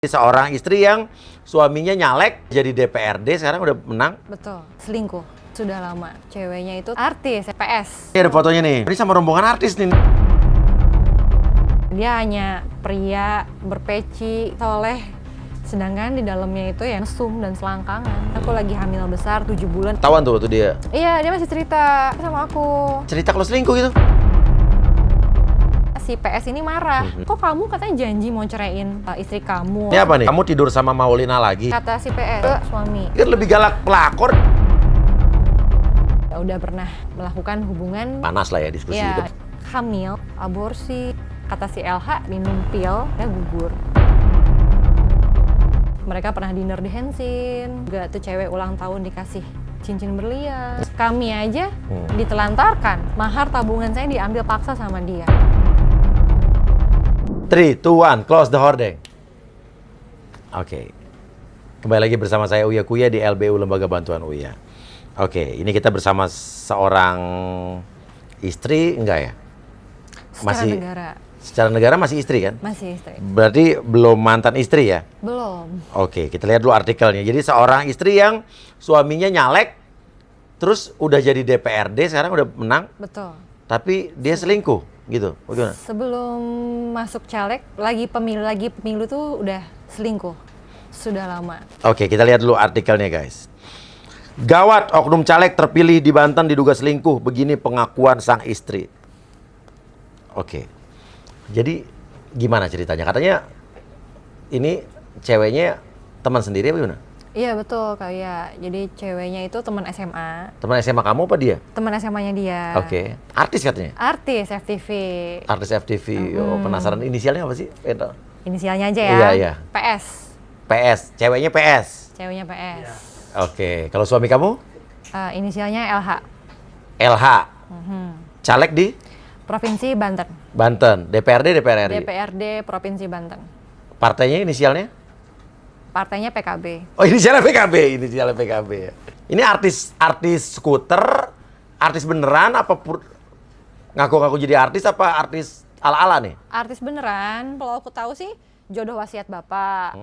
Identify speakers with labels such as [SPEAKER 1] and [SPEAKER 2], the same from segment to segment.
[SPEAKER 1] Seorang istri yang suaminya nyalek jadi DPRD sekarang udah menang.
[SPEAKER 2] Betul, selingkuh. Sudah lama. Ceweknya itu artis, PS.
[SPEAKER 1] Ini ada fotonya nih. Ini sama rombongan artis nih.
[SPEAKER 2] Dia hanya pria, berpeci, soleh. Sedangkan di dalamnya itu ya mesum dan selangkangan. Aku lagi hamil besar 7 bulan.
[SPEAKER 1] Tawan tuh dia.
[SPEAKER 2] Iya, dia masih cerita sama aku.
[SPEAKER 1] Cerita kalau selingkuh gitu.
[SPEAKER 2] Si PS ini marah. Kok kamu katanya janji mau ceraiin istri kamu?
[SPEAKER 1] Ini apa nih? Kamu tidur sama Maulina lagi?
[SPEAKER 2] Kata si PS ke suami.
[SPEAKER 1] Kan lebih galak pelakor.
[SPEAKER 2] Ya udah pernah melakukan hubungan.
[SPEAKER 1] Panas lah ya diskusi itu.
[SPEAKER 2] Ya, hamil, aborsi. Kata si LH minum pil, ya gugur. Mereka pernah dinner di Hensin. Juga tuh cewek ulang tahun dikasih cincin berlian. Kami aja ditelantarkan. Mahar tabungan saya diambil paksa sama dia.
[SPEAKER 1] 3, 2, 1, close the hordeng. Oke. Kembali lagi bersama saya Uya Kuya di LBU Lembaga Bantuan Uya. Oke, ini kita bersama seorang istri, enggak ya?
[SPEAKER 2] Secara negara.
[SPEAKER 1] Secara negara masih istri kan?
[SPEAKER 2] Masih istri.
[SPEAKER 1] Berarti belum mantan istri ya?
[SPEAKER 2] Belum.
[SPEAKER 1] Oke, kita lihat dulu artikelnya. Jadi seorang istri yang suaminya nyalek, terus udah jadi DPRD, sekarang udah menang,
[SPEAKER 2] Betul.
[SPEAKER 1] tapi dia selingkuh, gitu. Bagaimana?
[SPEAKER 2] Sebelum masuk caleg, lagi pemilu tuh udah selingkuh. Sudah lama.
[SPEAKER 1] Oke, kita lihat dulu artikelnya guys. Gawat, oknum caleg terpilih di Banten diduga selingkuh. Begini pengakuan sang istri. Oke. Jadi gimana ceritanya? Katanya ini ceweknya teman sendiri apa gimana?
[SPEAKER 2] Iya betul, kayak jadi ceweknya itu teman SMA.
[SPEAKER 1] Teman SMA kamu apa dia?
[SPEAKER 2] Teman SMA-nya dia.
[SPEAKER 1] Oke. Artis katanya?
[SPEAKER 2] Artis FTV.
[SPEAKER 1] Artis FTV. Oh, penasaran inisialnya apa sih? Itu.
[SPEAKER 2] Inisialnya aja ya.
[SPEAKER 1] Iya, iya.
[SPEAKER 2] PS.
[SPEAKER 1] PS. Ceweknya PS.
[SPEAKER 2] Ceweknya PS.
[SPEAKER 1] Oke. Kalau suami kamu?
[SPEAKER 2] Inisialnya LH.
[SPEAKER 1] LH. Caleg di
[SPEAKER 2] Provinsi Banten.
[SPEAKER 1] Banten. DPRD, DPR RI.
[SPEAKER 2] DPRD Provinsi Banten.
[SPEAKER 1] Partainya inisialnya?
[SPEAKER 2] Partainya PKB.
[SPEAKER 1] Oh, inisialnya PKB. Inisialnya PKB ya. Ini artis skuter, artis beneran apa ngaku-ngaku jadi artis apa artis ala-ala nih?
[SPEAKER 2] Artis beneran. Kalau aku tahu sih Jodoh Wasiat Bapak.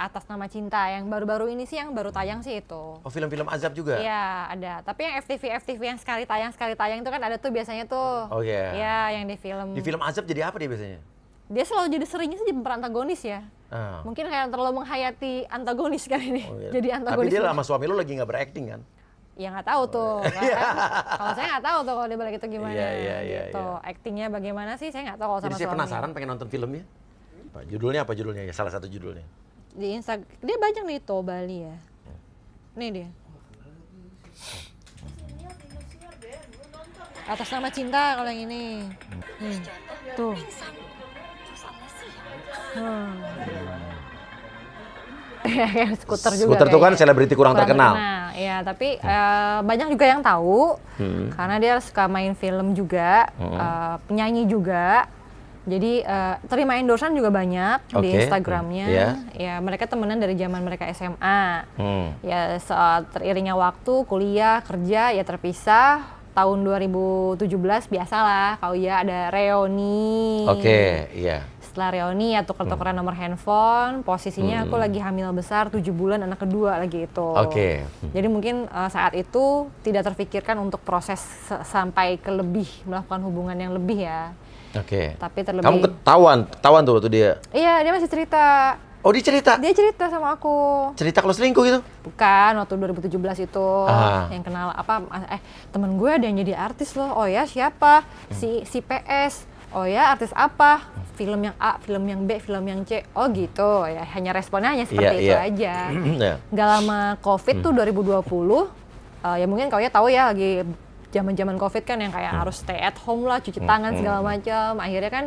[SPEAKER 2] Atas Nama Cinta yang baru-baru ini sih yang baru tayang sih itu.
[SPEAKER 1] Oh, film-film azab juga?
[SPEAKER 2] Iya, ada. Tapi yang FTV yang sekali tayang itu kan ada tuh biasanya tuh.
[SPEAKER 1] Oh iya.
[SPEAKER 2] Iya, yang di film.
[SPEAKER 1] Di film azab jadi apa dia biasanya?
[SPEAKER 2] Dia selalu jadi seringnya sih jadi peran antagonis ya. Mungkin kayak terlalu menghayati antagonis kan ini.
[SPEAKER 1] Oh, iya.
[SPEAKER 2] Jadi antagonis.
[SPEAKER 1] Tapi dia sama suami lu lagi nggak berakting kan?
[SPEAKER 2] Ya nggak tahu tuh. Kalau saya nggak tahu tuh kalau dia balik itu gimana.
[SPEAKER 1] Iya,
[SPEAKER 2] gitu. Aktingnya bagaimana sih saya nggak tahu kalau sama
[SPEAKER 1] Jadi saya
[SPEAKER 2] suami.
[SPEAKER 1] penasaran pengen nonton filmnya. Judulnya apa judulnya ya? Salah satu judulnya.
[SPEAKER 2] Di Instagram dia banyak nih tuh Bali ya. Nih dia. Atas Nama Cinta kalau yang ini. Tuh. Yang skuter juga.
[SPEAKER 1] Skuter tuh kan selebriti kurang terkenal.
[SPEAKER 2] Ya, tapi banyak juga yang tahu karena dia suka main film juga, penyanyi juga. Jadi terima endorsean juga banyak di Instagramnya. Ya mereka temenan dari zaman mereka SMA. Ya saat teriringnya waktu kuliah kerja ya terpisah. Tahun 2017 biasalah kalau ya ada reuni.
[SPEAKER 1] Iya.
[SPEAKER 2] Setelah reuni ya tuker-tukeran nomor handphone. Posisinya aku lagi hamil besar 7 bulan anak kedua lagi itu. Jadi mungkin saat itu tidak terfikirkan untuk proses sampai ke lebih melakukan hubungan yang lebih ya. Tapi terlebih.
[SPEAKER 1] Kamu ketahuan tuh waktu dia.
[SPEAKER 2] Iya, dia masih cerita.
[SPEAKER 1] Oh, dia cerita?
[SPEAKER 2] Dia cerita sama aku.
[SPEAKER 1] Cerita kalau selingkuh gitu?
[SPEAKER 2] Bukan, waktu 2017 itu yang kenal temen gue ada yang jadi artis loh. Oh ya, siapa? Si PS. Oh ya, artis apa? Film yang A, film yang B, film yang C. Oh gitu. Ya, hanya responnya hanya seperti itu aja. Nggak lama Covid tuh 2020. Ya mungkin kau ya tahu ya lagi zaman-zaman Covid kan yang kayak harus stay at home lah, cuci tangan segala macam. Akhirnya kan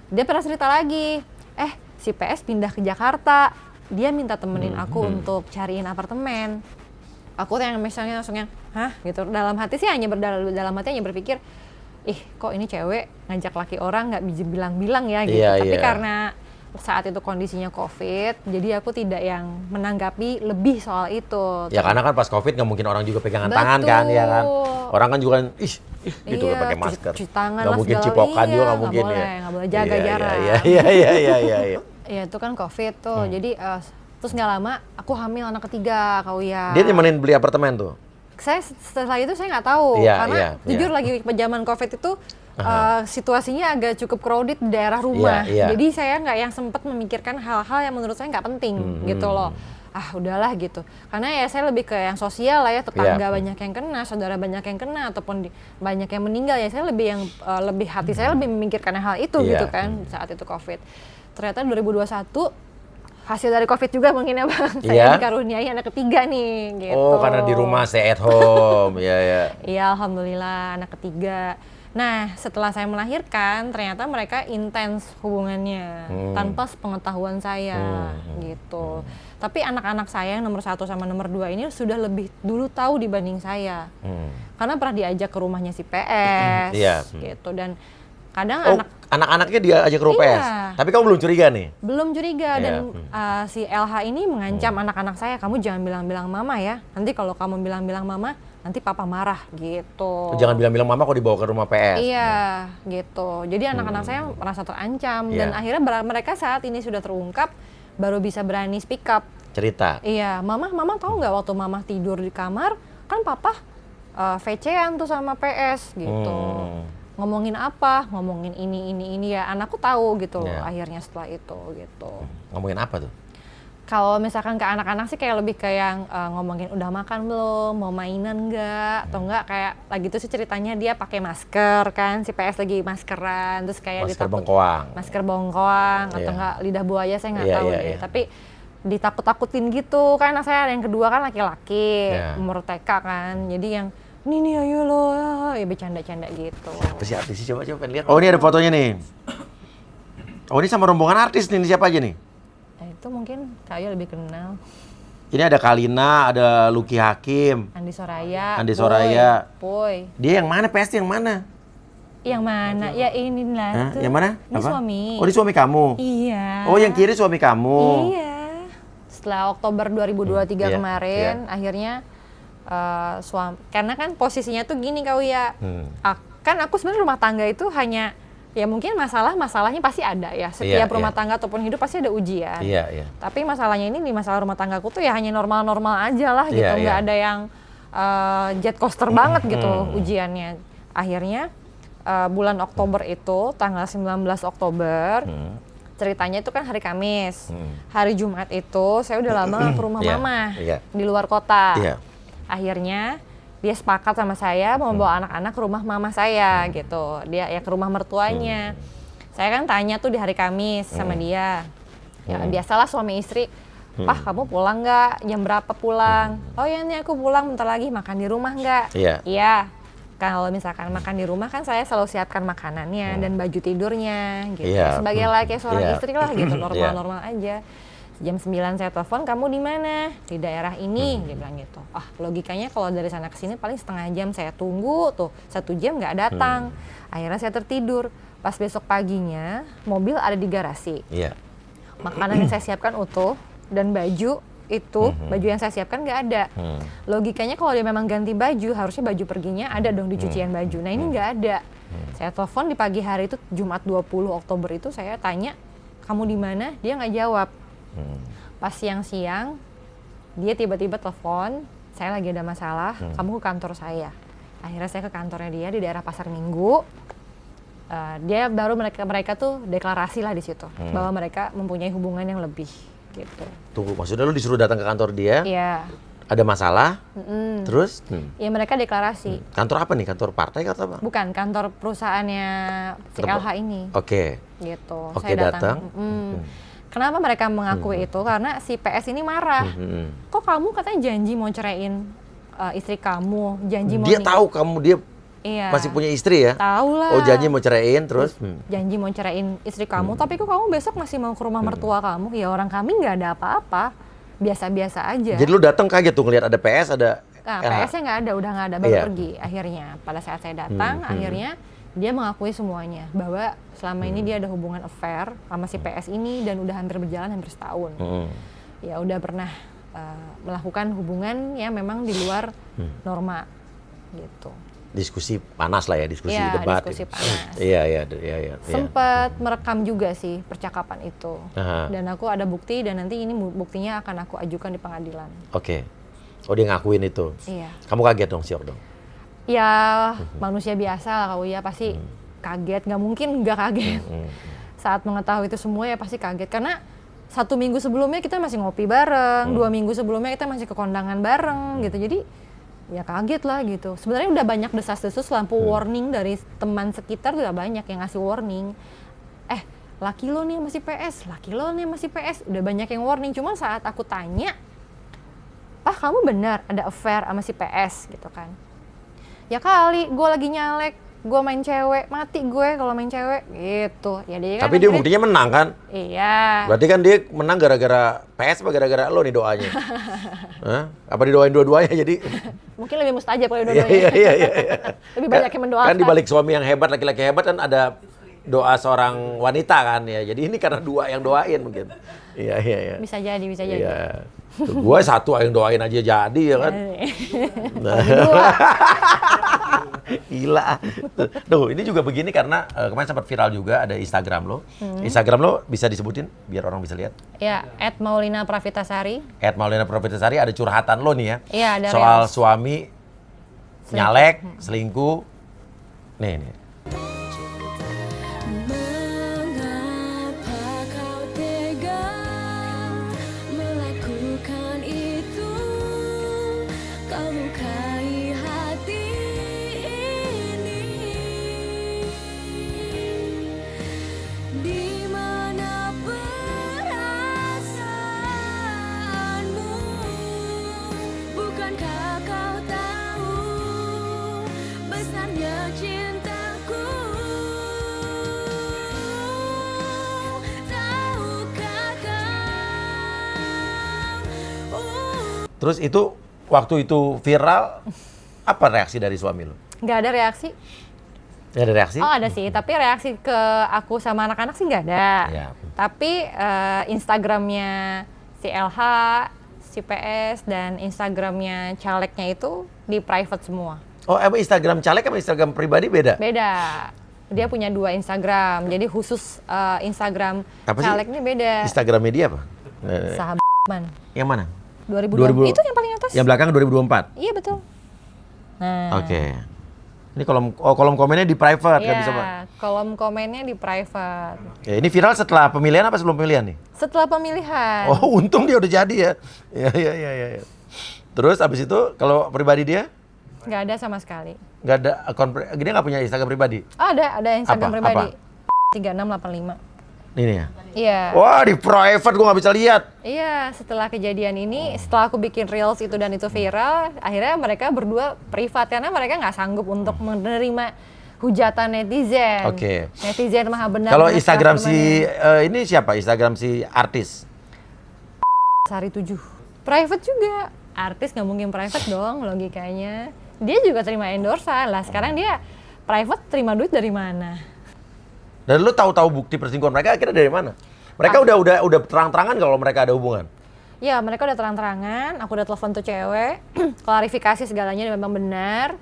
[SPEAKER 2] dia pernah cerita lagi. Si PS pindah ke Jakarta. Dia minta temenin aku untuk cariin apartemen. Aku yang misalnya langsung yang, hah? Gitu. Dalam hati sih hanya berpikir, ih kok ini cewek ngajak laki orang nggak bilang-bilang ya gitu. Tapi karena saat itu kondisinya Covid, jadi aku tidak yang menanggapi lebih soal itu.
[SPEAKER 1] Ya karena kan pas Covid nggak mungkin orang juga pegangan tangan kan, ya kan? Orang kan juga gitu pakai masker.
[SPEAKER 2] Cuci tangan
[SPEAKER 1] nggak mungkin cipokan juga nggak mungkin ya.
[SPEAKER 2] Nggak boleh jaga jarak.
[SPEAKER 1] Iya.
[SPEAKER 2] Ya itu kan COVID tuh, jadi terus nggak lama aku hamil anak ketiga, Kak Uya.
[SPEAKER 1] Dia nemenin beli apartemen tuh?
[SPEAKER 2] Saya setelah itu saya nggak tahu,
[SPEAKER 1] Iya,
[SPEAKER 2] karena
[SPEAKER 1] iya,
[SPEAKER 2] jujur
[SPEAKER 1] iya.
[SPEAKER 2] lagi zaman COVID itu situasinya agak cukup crowded di daerah rumah.
[SPEAKER 1] Iya, iya.
[SPEAKER 2] Jadi saya nggak yang sempat memikirkan hal-hal yang menurut saya nggak penting gitu loh. Ah udahlah gitu. Karena ya saya lebih ke yang sosial lah ya, tetangga
[SPEAKER 1] Iya.
[SPEAKER 2] banyak yang kena, saudara banyak yang kena, ataupun banyak yang meninggal ya. Saya lebih yang lebih hati saya lebih memikirkan hal itu
[SPEAKER 1] Iya.
[SPEAKER 2] gitu kan saat itu COVID. Ternyata 2021 hasil dari COVID juga mungkin ya Bang.
[SPEAKER 1] Iya.
[SPEAKER 2] Saya dikaruniai anak ketiga nih gitu.
[SPEAKER 1] Oh, karena di rumah stay at home. Iya, ya.
[SPEAKER 2] Iya, alhamdulillah anak ketiga. Nah, setelah saya melahirkan, ternyata mereka intens hubungannya tanpa sepengetahuan saya, gitu. Tapi anak-anak saya yang nomor 1 sama nomor 2 ini sudah lebih dulu tahu dibanding saya, karena pernah diajak ke rumahnya si PS,
[SPEAKER 1] Iya.
[SPEAKER 2] gitu. Dan kadang
[SPEAKER 1] Oh, anak-anaknya dia ajak ke rumah
[SPEAKER 2] Iya.
[SPEAKER 1] PS. Tapi kamu belum curiga nih?
[SPEAKER 2] belum curiga
[SPEAKER 1] Iya.
[SPEAKER 2] dan si LH ini mengancam anak-anak saya, kamu jangan bilang-bilang mama ya. Nanti kalau kamu bilang-bilang mama, nanti papa marah gitu.
[SPEAKER 1] Jangan bilang-bilang mama kok dibawa ke rumah PS.
[SPEAKER 2] Iya, gitu. Jadi anak-anak saya merasa terancam
[SPEAKER 1] Iya.
[SPEAKER 2] dan akhirnya mereka saat ini sudah terungkap baru bisa berani speak up.
[SPEAKER 1] Cerita.
[SPEAKER 2] Iya, mama tahu nggak waktu mama tidur di kamar kan papa VC-an tuh sama PS gitu. Ngomongin apa? Ngomongin ini ya. Anakku tahu gitu loh
[SPEAKER 1] Iya.
[SPEAKER 2] akhirnya setelah itu gitu.
[SPEAKER 1] Ngomongin apa tuh?
[SPEAKER 2] Kalau misalkan ke anak-anak sih kayak lebih ke yang ngomongin udah makan belum, mau mainan nggak, atau enggak kayak lagi tuh sih ceritanya dia pakai masker kan, si PS lagi maskeran, terus kayak
[SPEAKER 1] Masker
[SPEAKER 2] ditakut
[SPEAKER 1] bengkoang.
[SPEAKER 2] masker bongkoang atau
[SPEAKER 1] Iya.
[SPEAKER 2] enggak lidah buaya saya nggak
[SPEAKER 1] Iya,
[SPEAKER 2] tahu
[SPEAKER 1] iya,
[SPEAKER 2] deh,
[SPEAKER 1] iya.
[SPEAKER 2] tapi ditakut-takutin gitu kan. Anak saya yang kedua kan laki-laki,
[SPEAKER 1] Iya.
[SPEAKER 2] umur TK kan, jadi yang nih ayo lo ya bercanda-canda gitu.
[SPEAKER 1] Apa sih artis sih? Coba pengen lihat. Oh, ini ada fotonya nih. Oh, ini sama rombongan artis nih. Ini siapa aja nih?
[SPEAKER 2] Nah, itu mungkin kayak lebih kenal.
[SPEAKER 1] Ini ada Kalina, ada Lucky Hakim.
[SPEAKER 2] Andi Soraya.
[SPEAKER 1] Andi Soraya.
[SPEAKER 2] Boy.
[SPEAKER 1] Dia yang mana? PS yang mana?
[SPEAKER 2] Yang mana? Ya inilah
[SPEAKER 1] Hah?
[SPEAKER 2] tuh.
[SPEAKER 1] Yang mana?
[SPEAKER 2] Ini suami.
[SPEAKER 1] Oh, ini suami kamu.
[SPEAKER 2] Iya.
[SPEAKER 1] Oh, yang kiri suami kamu.
[SPEAKER 2] Iya. Setelah Oktober 2023
[SPEAKER 1] Iya,
[SPEAKER 2] kemarin, akhirnya suami. Karena kan posisinya tuh gini Kak Uya. Kan aku sebenarnya rumah tangga itu hanya ya mungkin masalahnya pasti ada ya. Setiap rumah tangga ataupun hidup pasti ada ujian.
[SPEAKER 1] Iya, iya.
[SPEAKER 2] Tapi masalahnya ini di masalah rumah tanggaku tuh ya hanya normal-normal aja lah gitu.
[SPEAKER 1] Iya,
[SPEAKER 2] Nggak
[SPEAKER 1] iya.
[SPEAKER 2] ada yang jet coaster banget gitu ujiannya. Akhirnya bulan Oktober itu, tanggal 19 Oktober, ceritanya itu kan hari Kamis. Hari Jumat itu saya udah lama nggak ke rumah
[SPEAKER 1] Iya,
[SPEAKER 2] mama
[SPEAKER 1] iya.
[SPEAKER 2] di luar kota.
[SPEAKER 1] Iya.
[SPEAKER 2] Akhirnya dia sepakat sama saya mau bawa anak-anak ke rumah mama saya gitu. Dia ya ke rumah mertuanya. Saya kan tanya tuh di hari Kamis sama dia. Ya biasalah suami istri, "Pah, kamu pulang nggak? Jam berapa pulang?" "Oh ya ini aku pulang bentar lagi, makan di rumah nggak?"
[SPEAKER 1] Iya.
[SPEAKER 2] Iya. Kalau misalkan makan di rumah kan saya selalu siapkan makanannya dan baju tidurnya gitu.
[SPEAKER 1] Iya.
[SPEAKER 2] Sebagai laki seorang
[SPEAKER 1] Iya.
[SPEAKER 2] istri lah gitu, normal-normal aja. Jam 9 saya telepon, "Kamu di mana?" "Di daerah ini," dia bilang gitu. Ah, logikanya kalau dari sana ke sini paling setengah jam saya tunggu tuh, 1 jam nggak datang. Akhirnya saya tertidur. Pas besok paginya, mobil ada di garasi.
[SPEAKER 1] Iya.
[SPEAKER 2] Makanan yang saya siapkan utuh dan baju itu, baju yang saya siapkan nggak ada. Logikanya kalau dia memang ganti baju, harusnya baju perginya ada dong di cucian baju. Nah ini nggak ada. Saya telepon di pagi hari itu, Jumat 20 Oktober itu saya tanya, "Kamu di mana?" Dia nggak jawab. Pas siang-siang, dia tiba-tiba telepon, "Saya lagi ada masalah, kamu ke kantor saya." Akhirnya saya ke kantornya dia di daerah Pasar Minggu. Dia baru mereka tuh deklarasi lah di situ bahwa mereka mempunyai hubungan yang lebih gitu.
[SPEAKER 1] Tunggu, maksudnya lu disuruh datang ke kantor dia?
[SPEAKER 2] Iya.
[SPEAKER 1] Ada masalah? Terus?
[SPEAKER 2] Ya mereka deklarasi.
[SPEAKER 1] Kantor apa nih? Kantor partai atau apa?
[SPEAKER 2] Bukan kantor perusahaannya si LH ini.
[SPEAKER 1] Oke.
[SPEAKER 2] Gitu.
[SPEAKER 1] Oke,
[SPEAKER 2] Saya
[SPEAKER 1] datang.
[SPEAKER 2] Kenapa mereka mengakui itu? Karena si PS ini marah. Kok kamu katanya janji mau ceraiin istri kamu, janji mau
[SPEAKER 1] Dia tahu kamu dia
[SPEAKER 2] Iya.
[SPEAKER 1] masih punya istri ya?
[SPEAKER 2] Tahu lah.
[SPEAKER 1] Oh, janji mau ceraiin terus?
[SPEAKER 2] Janji mau ceraiin istri kamu, tapi kok kamu besok masih mau ke rumah mertua kamu? Ya orang kami nggak ada apa-apa, biasa-biasa aja.
[SPEAKER 1] Jadi lu datang kaget tuh ngelihat ada PS, ada
[SPEAKER 2] Nah,
[SPEAKER 1] LH.
[SPEAKER 2] PS-nya nggak ada, udah nggak ada, baru
[SPEAKER 1] Iya.
[SPEAKER 2] pergi. Akhirnya pada saat saya datang, akhirnya dia mengakui semuanya bahwa selama ini dia ada hubungan affair sama si PS ini dan udah hampir berjalan hampir setahun. Ya udah pernah melakukan hubungan yang memang di luar norma gitu.
[SPEAKER 1] diskusi panas lah ya, diskusi
[SPEAKER 2] Iya,
[SPEAKER 1] debat.
[SPEAKER 2] diskusi panas.
[SPEAKER 1] Iya.
[SPEAKER 2] Sempat merekam juga sih percakapan itu.
[SPEAKER 1] Aha.
[SPEAKER 2] Dan aku ada bukti dan nanti ini buktinya akan aku ajukan di pengadilan.
[SPEAKER 1] Oke. Oh, dia ngakuin itu.
[SPEAKER 2] Iya.
[SPEAKER 1] Kamu kaget dong, syok dong.
[SPEAKER 2] Ya manusia biasa lah kalau ya pasti kaget, nggak mungkin nggak kaget. Saat mengetahui itu semua ya pasti kaget karena 1 minggu sebelumnya kita masih ngopi bareng, 2 minggu sebelumnya kita masih ke kondangan bareng gitu. Jadi ya kaget lah gitu. Sebenarnya udah banyak desas-desus lampu warning dari teman sekitar, udah banyak yang ngasih warning. Laki lo nih masih PS, laki lo nih masih PS. Udah banyak yang warning. Cuma saat aku tanya, "Pak, kamu benar ada affair sama si PS?" gitu kan. Ya kali, gue lagi nyalek, gue main cewek, mati gue kalau main cewek gitu. Ya dia kan.
[SPEAKER 1] Tapi dia buktinya menang kan?
[SPEAKER 2] Iya.
[SPEAKER 1] Berarti kan dia menang gara-gara PS apa gara-gara lo nih doanya? Hah? Apa didoain dua-duanya jadi?
[SPEAKER 2] Mungkin lebih mustajab kalau dua-duanya.
[SPEAKER 1] Iya.
[SPEAKER 2] Lebih banyak yang mendoakan.
[SPEAKER 1] Kan di balik suami yang hebat, laki-laki hebat kan ada doa seorang wanita kan ya. Jadi ini karena 2 yang doain mungkin. Iya.
[SPEAKER 2] Bisa jadi.
[SPEAKER 1] Iya. Tuh, gue 1 yang doain aja jadi ya kan. Nah. Gila. Tuh, ini juga begini karena kemarin sempat viral juga ada Instagram lo. Instagram lo bisa disebutin biar orang bisa lihat.
[SPEAKER 2] Ya, @Maulina Pravitasari.
[SPEAKER 1] @Maulina Pravitasari ada curhatan lo nih ya.
[SPEAKER 2] Iya, ada
[SPEAKER 1] soal
[SPEAKER 2] reels.
[SPEAKER 1] suami nyalek, selingkuh. Nih.
[SPEAKER 3] Mengapa kau tega melakukan itu? Kau lukai hati ini. Di mana perasaanmu? Bukankah kau tahu besarnya cintaku? Tahukah kau?
[SPEAKER 1] Terus itu waktu itu viral apa reaksi dari suami lo?
[SPEAKER 2] Nggak ada reaksi?
[SPEAKER 1] Nggak ada reaksi?
[SPEAKER 2] Oh ada sih, tapi reaksi ke aku sama anak-anak sih nggak ada.
[SPEAKER 1] Ya.
[SPEAKER 2] Tapi Instagramnya si LH, si PS, dan Instagramnya calegnya itu di private semua.
[SPEAKER 1] Oh, emang Instagram caleg sama Instagram pribadi beda?
[SPEAKER 2] Beda. Dia punya 2 Instagram, jadi khusus Instagram
[SPEAKER 1] Apa sih?
[SPEAKER 2] calegnya beda.
[SPEAKER 1] Instagram media apa?
[SPEAKER 2] Sahabat.
[SPEAKER 1] Yang mana?
[SPEAKER 2] 2020. Itu yang paling atas.
[SPEAKER 1] Yang belakang 2024?
[SPEAKER 2] Iya betul. Nah.
[SPEAKER 1] Oke. Ini kolom komennya di private kan bisa, Pak?
[SPEAKER 2] Iya, kolom komennya di private.
[SPEAKER 1] Ya, ini viral setelah pemilihan apa sebelum pemilihan nih?
[SPEAKER 2] Setelah pemilihan.
[SPEAKER 1] Oh, untung dia udah jadi ya. Iya. Terus abis itu kalau pribadi dia
[SPEAKER 2] Nggak ada sama sekali.
[SPEAKER 1] nggak ada akun, dia nggak punya Instagram pribadi?
[SPEAKER 2] Oh, ada Instagram
[SPEAKER 1] Apa?
[SPEAKER 2] pribadi. 3685.
[SPEAKER 1] Ini ya.
[SPEAKER 2] Iya.
[SPEAKER 1] Wah, di private gua nggak bisa lihat.
[SPEAKER 2] Iya, setelah kejadian ini, setelah aku bikin reels itu dan itu viral, akhirnya mereka berdua privat karena mereka nggak sanggup untuk menerima hujatan netizen.
[SPEAKER 1] Oke.
[SPEAKER 2] Netizen maha benar.
[SPEAKER 1] Kalau
[SPEAKER 2] benar
[SPEAKER 1] Instagram
[SPEAKER 2] salah
[SPEAKER 1] si ini siapa? Instagram si artis.
[SPEAKER 2] Sari 7. Private juga. Artis nggak mungkin private dong logikanya. Dia juga terima endorsan lah. Sekarang dia private terima duit dari mana?
[SPEAKER 1] Dan lu tahu-tahu bukti perselingkuhan mereka akhirnya dari mana? Mereka udah terang-terangan kalau mereka ada hubungan.
[SPEAKER 2] Ya, mereka udah terang-terangan. Aku udah telepon tuh cewek, klarifikasi segalanya memang benar.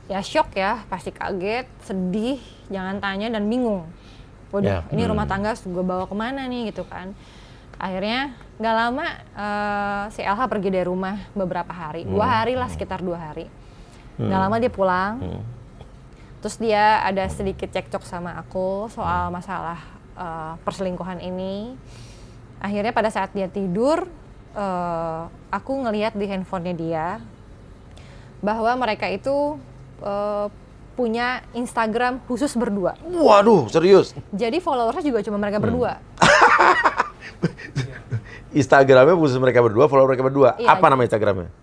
[SPEAKER 2] Ya shock ya, pasti kaget, sedih, jangan tanya dan bingung. Waduh,
[SPEAKER 1] Ya,
[SPEAKER 2] ini rumah tangga gue bawa kemana nih gitu kan. Akhirnya nggak lama si LH pergi dari rumah beberapa hari, 2 hari lah, sekitar 2 hari. Nggak lama dia pulang. Terus dia ada sedikit cekcok sama aku soal masalah perselingkuhan ini. Akhirnya pada saat dia tidur, aku ngelihat di handphonenya dia bahwa mereka itu punya Instagram khusus berdua.
[SPEAKER 1] Waduh, serius?
[SPEAKER 2] Jadi followersnya juga cuma mereka berdua.
[SPEAKER 1] Instagramnya khusus mereka berdua, follow mereka berdua.
[SPEAKER 2] Iya.
[SPEAKER 1] Apa nama Instagramnya?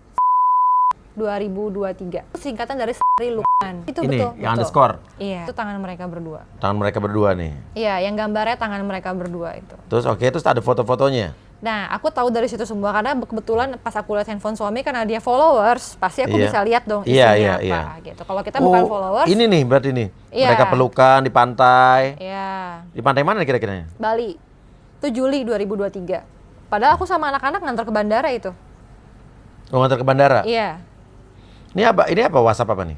[SPEAKER 2] 2023. Singkatan dari Sari Lukman. Itu
[SPEAKER 1] Ini,
[SPEAKER 2] betul.
[SPEAKER 1] yang
[SPEAKER 2] betul.
[SPEAKER 1] underscore?
[SPEAKER 2] Iya. Itu tangan mereka berdua.
[SPEAKER 1] Tangan mereka berdua nih.
[SPEAKER 2] Iya, yang gambarnya tangan mereka berdua itu.
[SPEAKER 1] Terus terus ada foto-fotonya.
[SPEAKER 2] Nah, aku tahu dari situ semua karena kebetulan pas aku lihat handphone suami karena dia followers, pasti aku
[SPEAKER 1] Iya.
[SPEAKER 2] bisa lihat dong
[SPEAKER 1] Iya,
[SPEAKER 2] isinya
[SPEAKER 1] iya,
[SPEAKER 2] apa gitu. Kalau kita bukan followers,
[SPEAKER 1] ini nih berarti nih.
[SPEAKER 2] Iya.
[SPEAKER 1] Mereka pelukan di pantai.
[SPEAKER 2] iya,
[SPEAKER 1] Di pantai mana kira-kira?
[SPEAKER 2] Bali. Itu Juli 2023. Padahal aku sama anak-anak ngantar ke bandara itu.
[SPEAKER 1] Mau ngantar ke bandara?
[SPEAKER 2] Iya.
[SPEAKER 1] Ini apa? WhatsApp apa nih?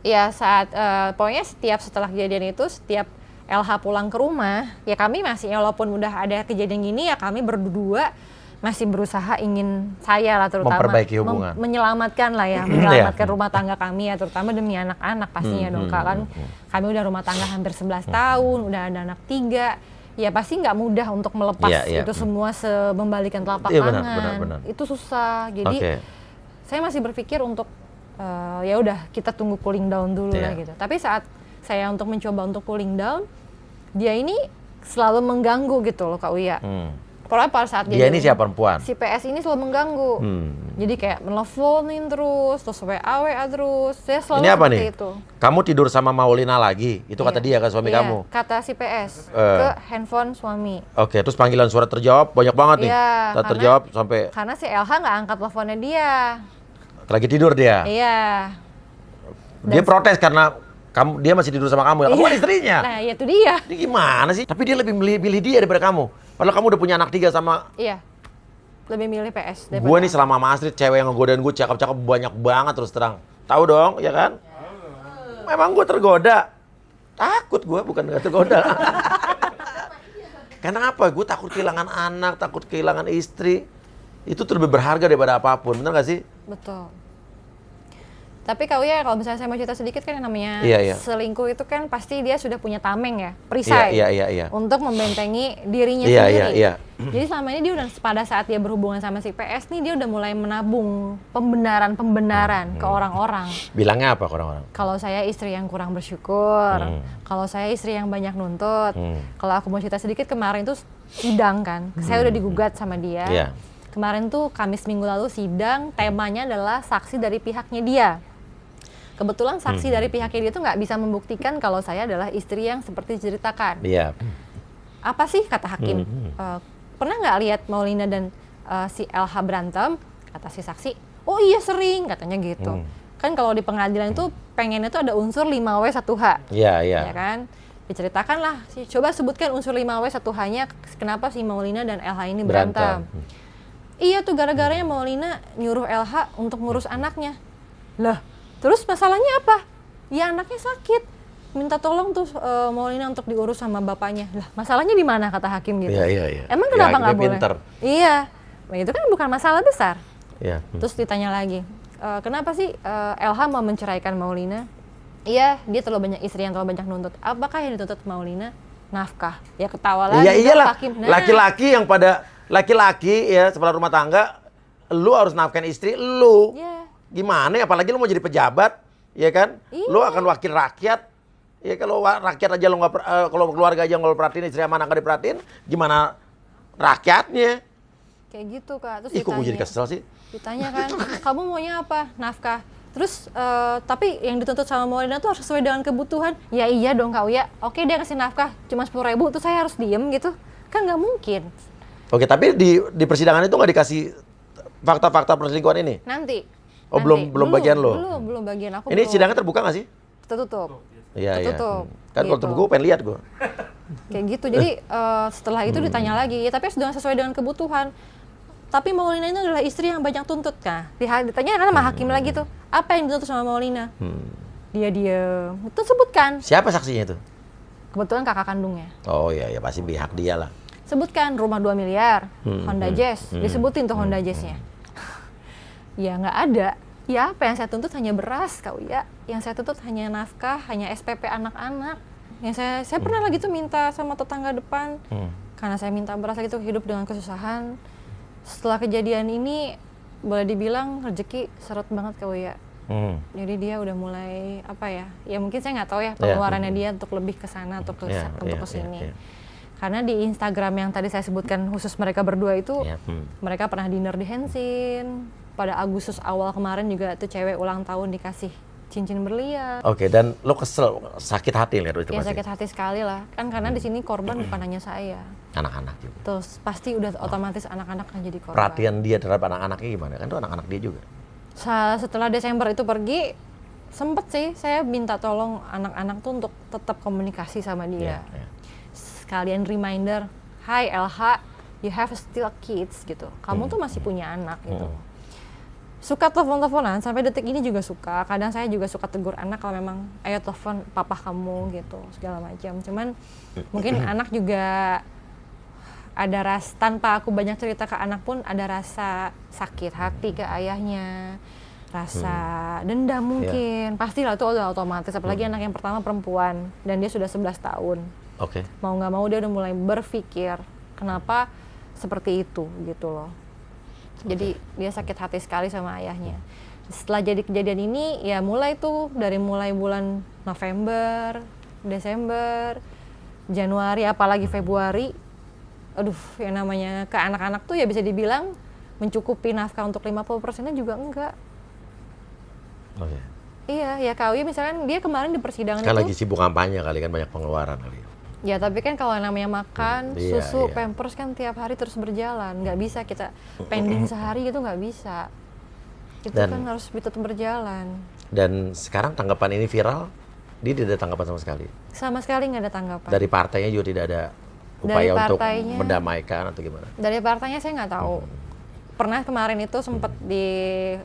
[SPEAKER 2] Ya saat pokoknya setiap setelah kejadian itu, setiap LH pulang ke rumah, ya kami masih walaupun udah ada kejadian gini ya kami berdua masih berusaha ingin saya lah terutama
[SPEAKER 1] Memperbaiki hubungan.
[SPEAKER 2] menyelamatkan lah ya, menyelamatkan rumah tangga kami ya terutama demi anak-anak pastinya dong Kak kan. Kami udah rumah tangga hampir 11 tahun, udah ada anak 3. Ya pasti nggak mudah untuk melepas itu semua membalikan telapak tangan.
[SPEAKER 1] Benar.
[SPEAKER 2] Itu susah. Jadi saya masih berpikir untuk ya udah kita tunggu cooling down dulu lah gitu. Tapi saat saya mencoba untuk cooling down, dia ini selalu mengganggu gitu loh Kak Uya. Pokoknya pada saat
[SPEAKER 1] dia ini siapa perempuan?
[SPEAKER 2] Si PS ini selalu mengganggu. Jadi kayak menelponin terus WA terus. Saya selalu
[SPEAKER 1] ini apa
[SPEAKER 2] seperti
[SPEAKER 1] nih?
[SPEAKER 2] itu.
[SPEAKER 1] Kamu tidur sama Maulina lagi? Itu kata dia kan suami kamu?
[SPEAKER 2] Kata si PS ke handphone suami.
[SPEAKER 1] Oke, terus panggilan surat terjawab banyak banget nih.
[SPEAKER 2] Iya,
[SPEAKER 1] Terjawab sampai
[SPEAKER 2] karena si LH nggak angkat teleponnya dia.
[SPEAKER 1] lagi tidur dia.
[SPEAKER 2] Iya.
[SPEAKER 1] Dia protes karena dia masih tidur sama kamu. Kamu kan istrinya.
[SPEAKER 2] Nah, ya itu dia.
[SPEAKER 1] Ini gimana sih? Tapi dia lebih milih dia daripada kamu. Padahal kamu udah punya anak 3 sama...
[SPEAKER 2] Iya. Lebih milih PS daripada
[SPEAKER 1] Gue nih selama sama Astrid, cewek yang ngegodain gue cakep-cakep banyak banget terus terang. Tahu dong, ya kan? Memang gue tergoda. Takut gue, bukan gak tergoda. Karena apa? Gue takut kehilangan anak, takut kehilangan istri. Itu tuh lebih berharga daripada apapun, bener gak sih?
[SPEAKER 2] Betul. Tapi Kak Uya, kalau misalnya saya mau cerita sedikit kan yang namanya selingkuh itu kan pasti dia sudah punya tameng ya, perisai.
[SPEAKER 1] Iya.
[SPEAKER 2] Untuk membentengi dirinya sendiri.
[SPEAKER 1] Iya.
[SPEAKER 2] Jadi selama ini dia udah pada saat dia berhubungan sama si PS nih dia udah mulai menabung pembenaran ke orang-orang.
[SPEAKER 1] Bilangnya apa ke orang-orang?
[SPEAKER 2] Kalau saya istri yang kurang bersyukur, kalau saya istri yang banyak nuntut. Kalau aku mau cerita sedikit, kemarin tuh sidang kan, saya udah digugat sama dia.
[SPEAKER 1] Iya.
[SPEAKER 2] Kemarin tuh Kamis minggu lalu sidang, temanya adalah saksi dari pihaknya dia. Kebetulan saksi dari pihaknya dia tuh nggak bisa membuktikan kalau saya adalah istri yang seperti diceritakan.
[SPEAKER 1] Iya.
[SPEAKER 2] Apa sih kata hakim? Pernah nggak lihat Maulina dan si LH berantem? Kata si saksi, oh iya sering katanya gitu. Kan kalau di pengadilan itu pengennya tuh ada unsur 5W1H.
[SPEAKER 1] Iya.
[SPEAKER 2] Ya kan? Diceritakan lah, coba sebutkan unsur 5W1H-nya kenapa si Maulina dan LH ini berantem. Iya tuh gara-garanya Maulina nyuruh LH untuk ngurus anaknya. Lah, terus masalahnya apa? Ya anaknya sakit. Minta tolong tuh Maulina untuk diurus sama bapaknya. Lah, masalahnya di mana kata hakim gitu?
[SPEAKER 1] Iya.
[SPEAKER 2] Emang kenapa nggak boleh?
[SPEAKER 1] Pinter.
[SPEAKER 2] Iya. Nah, itu kan bukan masalah besar.
[SPEAKER 1] Iya.
[SPEAKER 2] Terus ditanya lagi, kenapa sih LH mau menceraikan Maulina? Iya, dia terlalu banyak istri yang terlalu banyak nuntut. Apakah yang dituntut Maulina? Nafkah. Ya ketawa lagi.
[SPEAKER 1] Iya iyalah.
[SPEAKER 2] Hakim. Nah.
[SPEAKER 1] Laki-laki ya setelah rumah tangga, lu harus nafkahin istri lu.
[SPEAKER 2] Iya.
[SPEAKER 1] Gimana ya? Apalagi lu mau jadi pejabat, ya kan?
[SPEAKER 2] Iya.
[SPEAKER 1] Lu akan wakil rakyat. Ya kalau rakyat aja lu nggak, kalau keluarga aja nggak perhatiin, istri sama anak nggak diperhatiin, gimana rakyatnya?
[SPEAKER 2] Kayak gitu Kak. Terus
[SPEAKER 1] Ih, kok gue jadi
[SPEAKER 2] ditanya.
[SPEAKER 1] kesel sih?
[SPEAKER 2] Ditanya kan, kamu maunya apa? Nafkah. Terus, tapi yang dituntut sama Maulina tuh harus sesuai dengan kebutuhan. Ya iya dong Kak Uya. Oke dia kasih nafkah cuma 10.000, terus saya harus diem gitu. Kan nggak mungkin.
[SPEAKER 1] Oke, tapi di persidangan itu nggak dikasih fakta-fakta perselingkuhan ini?
[SPEAKER 2] Nanti.
[SPEAKER 1] Oh, belum bagian lo?
[SPEAKER 2] Belum bagian aku.
[SPEAKER 1] Ini
[SPEAKER 2] belum.
[SPEAKER 1] sidangnya terbuka nggak sih?
[SPEAKER 2] Tertutup.
[SPEAKER 1] Iya.
[SPEAKER 2] Tertutup.
[SPEAKER 1] Kan kalau
[SPEAKER 2] Gitu.
[SPEAKER 1] terbuka gue pengen lihat gue.
[SPEAKER 2] Kayak gitu. Jadi setelah itu ditanya lagi, ya tapi sudah sesuai dengan kebutuhan. Tapi Maulina ini adalah istri yang banyak tuntut kan. Ditanya kan sama hakim lagi tuh, apa yang dituntut sama Maulina? Dia diem. Itu sebutkan.
[SPEAKER 1] Siapa saksinya itu?
[SPEAKER 2] Kebetulan kakak kandungnya.
[SPEAKER 1] Oh iya, pasti pihak dia lah.
[SPEAKER 2] Sebutkan rumah 2 miliar, Honda Jazz. Disebutin tuh Honda Jazz-nya. Ya nggak ada. Ya apa yang saya tuntut hanya beras Kak Uya. Yang saya tuntut hanya nafkah, hanya SPP anak-anak. Yang saya pernah lagi tuh minta sama tetangga depan. Karena saya minta beras lagi tuh hidup dengan kesusahan. Setelah kejadian ini boleh dibilang rezeki seret banget Kak Uya. Jadi dia udah mulai apa ya? Ya mungkin saya nggak tahu ya pengeluarannya dia untuk lebih ke sana atau ke sini. Karena di Instagram yang tadi saya sebutkan khusus mereka berdua itu mereka pernah dinner di Hensin. Pada Agustus awal kemarin juga tuh cewek ulang tahun dikasih cincin berlian.
[SPEAKER 1] Oke, dan lo kesel, sakit hati lihat itu
[SPEAKER 2] Ya
[SPEAKER 1] pasti.
[SPEAKER 2] sakit hati sekali lah. Kan karena di sini korban bukan hanya saya.
[SPEAKER 1] Anak-anak juga.
[SPEAKER 2] Terus pasti udah otomatis anak-anak akan jadi korban.
[SPEAKER 1] Perhatian dia terhadap anak-anaknya gimana? Kan itu anak-anak dia juga.
[SPEAKER 2] Setelah Desember itu pergi, sempet sih saya minta tolong anak-anak tuh untuk tetap komunikasi sama dia.
[SPEAKER 1] Iya.
[SPEAKER 2] Sekalian reminder, hi LH, you have still kids gitu. Kamu tuh masih punya anak gitu. Suka telepon-teleponan, sampai detik ini juga suka. Kadang saya juga suka tegur anak kalau memang, ayo telepon papa kamu gitu, segala macam. Cuman mungkin anak juga ada tanpa aku banyak cerita ke anak pun ada rasa sakit hati ke ayahnya, rasa dendam mungkin. Pastilah itu udah otomatis, apalagi anak yang pertama perempuan dan dia sudah 11 tahun.
[SPEAKER 1] Oke.
[SPEAKER 2] Mau nggak mau dia udah mulai berpikir kenapa seperti itu gitu loh. Jadi dia sakit hati sekali sama ayahnya. Setelah jadi kejadian ini ya mulai mulai bulan November, Desember, Januari, apalagi Februari. Aduh, yang namanya ke anak-anak tuh ya bisa dibilang mencukupi nafkah untuk 50%-nya juga enggak.
[SPEAKER 1] Oke.
[SPEAKER 2] Iya, ya Kak Uya misalkan dia kemarin di persidangan
[SPEAKER 1] Kan
[SPEAKER 2] itu.
[SPEAKER 1] lagi sibuk kampanye kali kan, banyak pengeluaran kali.
[SPEAKER 2] Ya tapi kan kalau namanya makan,
[SPEAKER 1] Iya,
[SPEAKER 2] susu,
[SPEAKER 1] iya.
[SPEAKER 2] pampers kan tiap hari terus berjalan. Nggak bisa kita pending sehari itu nggak bisa. Itu
[SPEAKER 1] Dan-
[SPEAKER 2] kan harus tetap berjalan.
[SPEAKER 1] Dan sekarang tanggapan ini viral, dia tidak ada tanggapan sama sekali.
[SPEAKER 2] Sama sekali nggak ada tanggapan.
[SPEAKER 1] Dari partainya juga tidak ada
[SPEAKER 2] Dari
[SPEAKER 1] upaya untuk
[SPEAKER 2] partainya-
[SPEAKER 1] mendamaikan atau gimana?
[SPEAKER 2] Dari partainya saya nggak tahu. Pernah kemarin itu sempat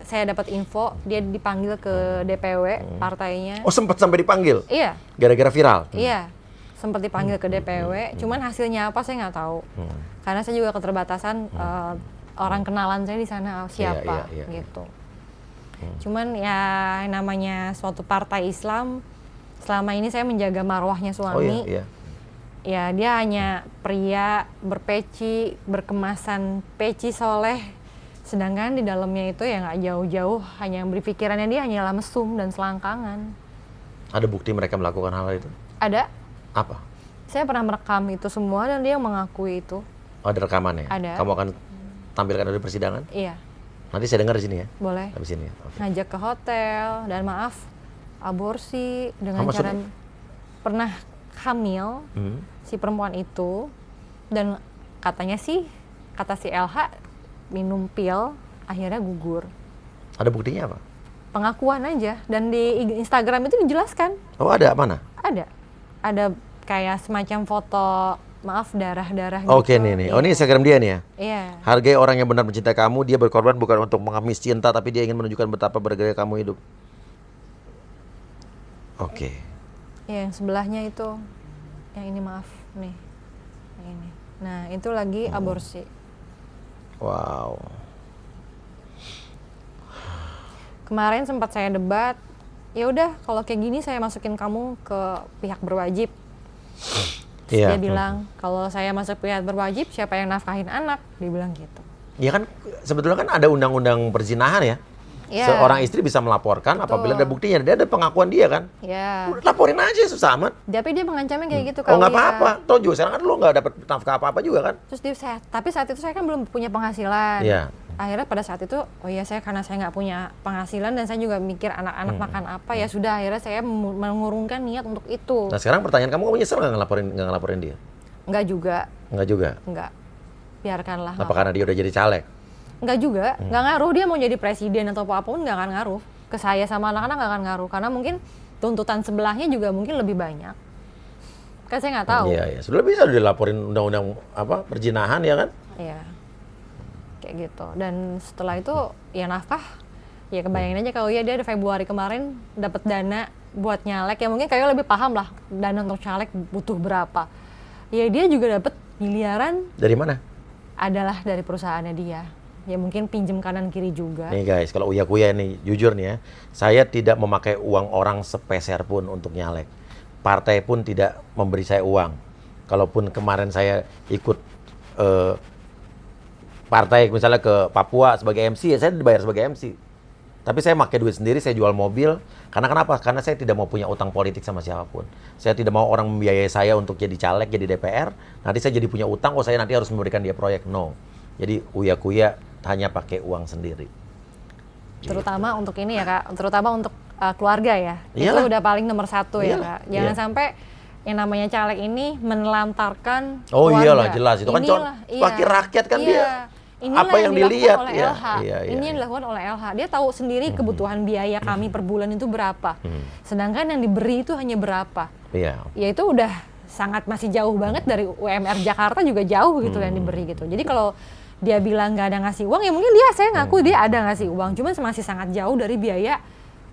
[SPEAKER 2] saya dapat info dia dipanggil ke DPW partainya.
[SPEAKER 1] Oh, sempat sampai dipanggil
[SPEAKER 2] Iya,
[SPEAKER 1] gara-gara viral.
[SPEAKER 2] iya. Sempat dipanggil ke DPW, cuman hasilnya apa saya nggak tahu. Karena saya juga keterbatasan orang kenalan saya di sana siapa
[SPEAKER 1] Iya, iya.
[SPEAKER 2] gitu. Cuman ya namanya suatu partai Islam, selama ini saya menjaga marwahnya
[SPEAKER 1] Oh
[SPEAKER 2] suami.
[SPEAKER 1] iya, iya.
[SPEAKER 2] Ya dia hanya pria berpeci, berkemasan peci soleh, sedangkan di dalamnya itu ya nggak jauh-jauh, hanya yang berpikirannya dia hanyalah mesum dan selangkangan.
[SPEAKER 1] Ada bukti mereka melakukan hal itu?
[SPEAKER 2] Ada,
[SPEAKER 1] Apa?
[SPEAKER 2] saya pernah merekam itu semua dan dia mengakui itu.
[SPEAKER 1] Oh, ada rekamannya?
[SPEAKER 2] Ada.
[SPEAKER 1] Kamu akan tampilkan di persidangan?
[SPEAKER 2] Iya,
[SPEAKER 1] Nanti saya dengar di sini ya?
[SPEAKER 2] boleh.
[SPEAKER 1] Habis ini ya? Oke.
[SPEAKER 2] Ngajak ke hotel dan maaf, aborsi dengan
[SPEAKER 1] Oh,
[SPEAKER 2] cara
[SPEAKER 1] maksudnya?
[SPEAKER 2] pernah hamil
[SPEAKER 1] Hmm.
[SPEAKER 2] si perempuan itu, dan katanya sih kata si LH minum pil akhirnya gugur.
[SPEAKER 1] Ada buktinya apa?
[SPEAKER 2] Pengakuan aja, dan di Instagram itu dijelaskan
[SPEAKER 1] Oh, ada mana?
[SPEAKER 2] ada kayak semacam foto, maaf, darah-darah gitu.
[SPEAKER 1] Oke, nih. Oh, ini Instagram dia nih ya?
[SPEAKER 2] Iya,
[SPEAKER 1] Hargai orang yang benar mencintai kamu, dia berkorban bukan untuk mengemis cinta, tapi dia ingin menunjukkan betapa berharga kamu hidup. Oke.
[SPEAKER 2] iya, yang sebelahnya itu, yang ini maaf nih, yang ini. Nah itu lagi aborsi.
[SPEAKER 1] Wow.
[SPEAKER 2] Kemarin sempat saya debat, ya udah kalau kayak gini saya masukin kamu ke pihak berwajib.
[SPEAKER 1] Iya.
[SPEAKER 2] Dia bilang kalau saya masuk pihak berwajib siapa yang nafkahin anak, dia bilang gitu.
[SPEAKER 1] Ya kan sebetulnya kan ada undang-undang perzinahan ya.
[SPEAKER 2] Iya.
[SPEAKER 1] Seorang istri bisa melaporkan apabila ada buktinya. Dia ada pengakuan dia kan.
[SPEAKER 2] Ya,
[SPEAKER 1] Udah laporin aja susah amat.
[SPEAKER 2] tapi dia mengancamnya kayak gitu.
[SPEAKER 1] Oh, nggak
[SPEAKER 2] Kak Uya.
[SPEAKER 1] apa-apa. Toh juga sekarang kan lu nggak dapat nafkah apa-apa juga kan.
[SPEAKER 2] Terus tapi saat itu saya kan belum punya penghasilan.
[SPEAKER 1] Iya.
[SPEAKER 2] Akhirnya pada saat itu, oh iya karena saya nggak punya penghasilan dan saya juga mikir anak-anak makan apa, ya sudah akhirnya saya mengurungkan niat untuk itu.
[SPEAKER 1] Nah sekarang pertanyaan kamu nyesel nggak ngelaporin dia?
[SPEAKER 2] Enggak juga,
[SPEAKER 1] Nggak juga.
[SPEAKER 2] enggak. Biarkanlah.
[SPEAKER 1] Apa karena dia udah jadi caleg?
[SPEAKER 2] Enggak juga, enggak ngaruh dia mau jadi presiden atau apapun enggak akan ngaruh. Ke saya sama anak-anak enggak akan ngaruh karena mungkin tuntutan sebelahnya juga mungkin lebih banyak. Kan saya nggak tahu.
[SPEAKER 1] Iya, iya. Sebenarnya bisa dilaporin undang-undang apa perzinahan ya kan?
[SPEAKER 2] Iya. Kayak gitu. Dan setelah itu ya nafkah. Ya kebayangin aja kalau ya dia ada Februari kemarin dapat dana buat nyalek, ya mungkin kayak lebih paham lah dana untuk caleg butuh berapa. Ya dia juga dapat miliaran
[SPEAKER 1] Dari mana?
[SPEAKER 2] adalah dari perusahaannya dia. Ya mungkin pinjem kanan kiri juga.
[SPEAKER 1] Nih guys, kalau Uya Kuya nih, jujur nih ya, saya tidak memakai uang orang sepeser pun untuk nyalek. Partai pun tidak memberi saya uang. Kalaupun kemarin saya ikut partai misalnya ke Papua sebagai MC, ya saya dibayar sebagai MC. Tapi saya pakai duit sendiri, saya jual mobil. Karena kenapa? Karena saya tidak mau punya utang politik sama siapapun. Saya tidak mau orang membiayai saya untuk jadi caleg, jadi DPR. Nanti saya jadi punya utang, oh saya nanti harus memberikan dia proyek. No. Jadi Uya Kuya hanya pakai uang sendiri.
[SPEAKER 2] Terutama untuk ini ya Kak, terutama untuk keluarga ya.
[SPEAKER 1] Iyalah.
[SPEAKER 2] Itu udah paling nomor satu ya
[SPEAKER 1] Iyalah,
[SPEAKER 2] Kak. Jangan
[SPEAKER 1] iya.
[SPEAKER 2] sampai yang namanya caleg ini menelantarkan
[SPEAKER 1] Oh
[SPEAKER 2] keluarga.
[SPEAKER 1] iyalah, jelas. Itu kan
[SPEAKER 2] Inilah,
[SPEAKER 1] wakil rakyat kan
[SPEAKER 2] iya.
[SPEAKER 1] dia.
[SPEAKER 2] Inilah
[SPEAKER 1] Apa yang dilihat,
[SPEAKER 2] dilakukan oleh
[SPEAKER 1] iya,
[SPEAKER 2] LH.
[SPEAKER 1] iya, iya,
[SPEAKER 2] Ini yang
[SPEAKER 1] iya.
[SPEAKER 2] dilakukan oleh LH. Dia tahu sendiri kebutuhan biaya kami per bulan itu berapa. Sedangkan yang diberi itu hanya berapa.
[SPEAKER 1] Iya.
[SPEAKER 2] Ya itu udah sangat masih jauh banget dari UMR Jakarta juga jauh gitu yang diberi gitu. Jadi kalau dia bilang nggak ada ngasih uang, ya mungkin saya ngaku dia ada ngasih uang, cuman masih sangat jauh dari biaya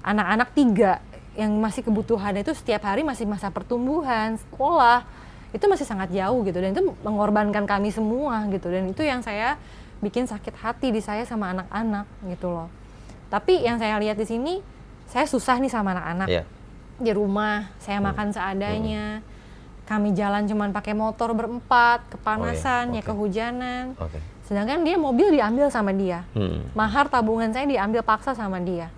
[SPEAKER 2] anak-anak 3 yang masih kebutuhannya itu setiap hari, masih masa pertumbuhan, sekolah, itu masih sangat jauh gitu, dan itu mengorbankan kami semua gitu, dan itu yang saya bikin sakit hati di saya sama anak-anak gitu loh. Tapi yang saya lihat di sini, saya susah nih sama anak-anak.
[SPEAKER 1] Iya.
[SPEAKER 2] Di rumah saya makan seadanya, kami jalan cuman pakai motor berempat, kepanasan, ya
[SPEAKER 1] Oke.
[SPEAKER 2] kehujanan.
[SPEAKER 1] Oke.
[SPEAKER 2] Sedangkan dia mobil diambil sama dia, mahar tabungan saya diambil paksa sama dia.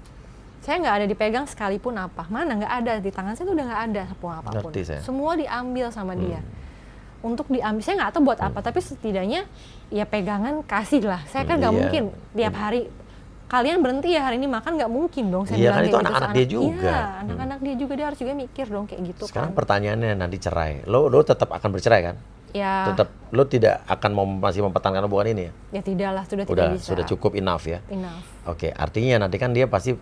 [SPEAKER 2] Saya nggak ada dipegang sekalipun apa, mana nggak ada di tangan saya tuh udah nggak ada apapun.
[SPEAKER 1] Ngerti saya.
[SPEAKER 2] Semua diambil sama dia. Untuk diambil saya nggak tahu buat apa, tapi setidaknya ya pegangan kasih lah. Saya kan nggak
[SPEAKER 1] Iya.
[SPEAKER 2] mungkin tiap hari kalian berhenti ya hari ini makan, nggak mungkin dong. Saya
[SPEAKER 1] Iya,
[SPEAKER 2] bilang
[SPEAKER 1] kan
[SPEAKER 2] kayak
[SPEAKER 1] itu
[SPEAKER 2] gitu
[SPEAKER 1] anak-anak
[SPEAKER 2] ke
[SPEAKER 1] dia juga.
[SPEAKER 2] Iya, anak-anak dia juga, dia harus juga mikir dong kayak gitu.
[SPEAKER 1] Sekarang
[SPEAKER 2] kan.
[SPEAKER 1] pertanyaannya nanti cerai, lo tetap akan bercerai kan?
[SPEAKER 2] Ya,
[SPEAKER 1] Tetap lo tidak akan masih mempertahankan hubungan ini ya?
[SPEAKER 2] ya tidaklah, sudah tidak bisa.
[SPEAKER 1] Sudah cukup enough ya.
[SPEAKER 2] Enough.
[SPEAKER 1] Oke, artinya nanti kan dia pasti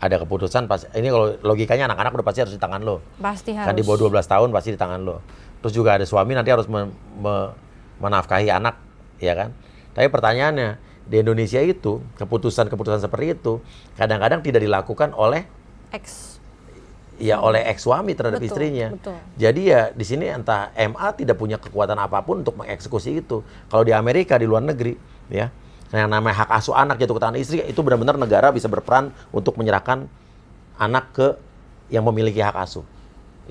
[SPEAKER 1] ada keputusan pas ini, kalau logikanya anak-anak udah pasti harus di tangan lo.
[SPEAKER 2] Pasti harus.
[SPEAKER 1] Kan di bawah 12 tahun pasti di tangan lo. Terus juga ada suami nanti harus menafkahi anak, ya kan? Tapi pertanyaannya, di Indonesia itu keputusan-keputusan seperti itu kadang-kadang tidak dilakukan oleh oleh ex suami terhadap
[SPEAKER 2] Betul,
[SPEAKER 1] istrinya.
[SPEAKER 2] betul.
[SPEAKER 1] Jadi ya di sini entah MA tidak punya kekuatan apapun untuk mengeksekusi itu. Kalau di Amerika, di luar negeri, ya, yang namanya hak asuh anak jatuh ke tangan istri, itu benar-benar negara bisa berperan untuk menyerahkan anak ke yang memiliki hak asuh.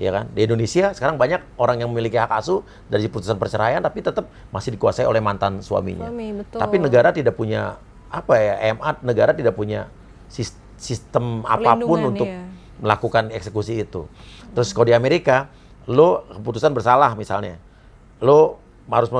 [SPEAKER 1] Ya kan? Di Indonesia sekarang banyak orang yang memiliki hak asuh dari putusan perceraian tapi tetap masih dikuasai oleh mantan suaminya.
[SPEAKER 2] Suami, betul.
[SPEAKER 1] Tapi negara tidak punya MA negara tidak punya sistem apapun
[SPEAKER 2] Perlindungan,
[SPEAKER 1] untuk
[SPEAKER 2] iya.
[SPEAKER 1] melakukan eksekusi itu. Terus kalau di Amerika, lo keputusan bersalah misalnya, lo harus